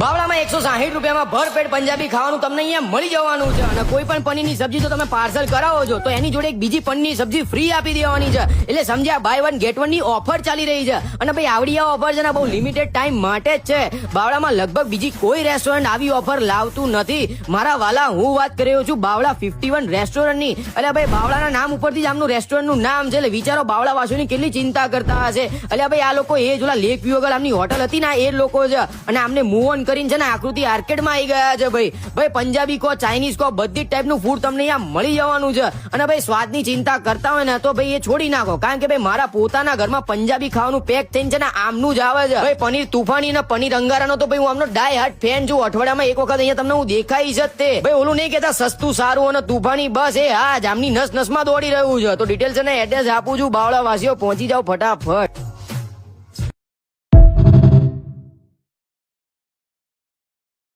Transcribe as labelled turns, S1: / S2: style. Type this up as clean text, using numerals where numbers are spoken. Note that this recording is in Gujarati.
S1: બાવળામાં 160 રૂપિયામાં ભરપેટ પંજાબી ખાવાનું તમને અહીંયા મળી જવાનું છે અને કોઈ પણ પનીરની સબ્જી જો તમે પાર્સલ કરાવો છો તો એની જોડે એક બીજી પનીરની સબ્જી ફ્રી આપી દેવાની છે. એટલે સમજ્યા, બાય વન ગેટ વન ની ઓફર ચાલી રહી છે. અને ભાઈ આવડી આ ઓફર છે ને બહુ લિમિટેડ ટાઈમ માટે જ છે. બાવળામાં લગભગ બીજી કોઈ રેસ્ટોરન્ટ આવી ઓફર લાવતું નથી. મારા વાલા, હું વાત કરી રહ્યો છું બાવળા 51 રેસ્ટોરન્ટની. એટલે ભાઈ બાવળાના નામ ઉપરથી જ આમનું રેસ્ટોરન્ટનું નામ છે. એટલે વિચારો બાવળા વાસીઓની કેટલી ચિંતા કરતા હશે. એટલે ભાઈ આ લોકો એ જોલા લેક વ્યૂ આગળ આમની હોટલ હતી ને એ લોકો છે અને આમને મૂવ ઓન કરીને છે ને આકૃતિ આર્કેડમાં આવી ગયા છે. ભાઈ પંજાબી કો, ચાઇનીઝ કો, બધી ટાઈપનું ફૂડ તમને અહીંયા મળી જવાનું છે. અને ભાઈ સ્વાદની ચિંતા કરતા હોય ને તો ભાઈ એ છોડી નાખો, કારણ કે ભાઈ મારા પોતાના ઘરમાં પંજાબી ખાવાનું પેક થઈને છે ને આમનું જ આવે છે. ભાઈ પનીર તુફાની અને પનીર અંગારાનો તો ભાઈ હું આમનો ડાય હાર્ટ ફેન છું. અઠવાડિયામાં એક વખત અહીંયા તમને હું દેખાઈશ જ તે. ભાઈ ઓલું નહીં કહેતા સસ્તું સારું અને તુફાની, બસ એ હા જ આમની નસ નસમાં દોડી રહ્યું છે. તો ડિટેલ્સ અને એડ્રેસ આપું છું, બાવળા વાસીઓ પહોંચી જાઓ ફટાફટ.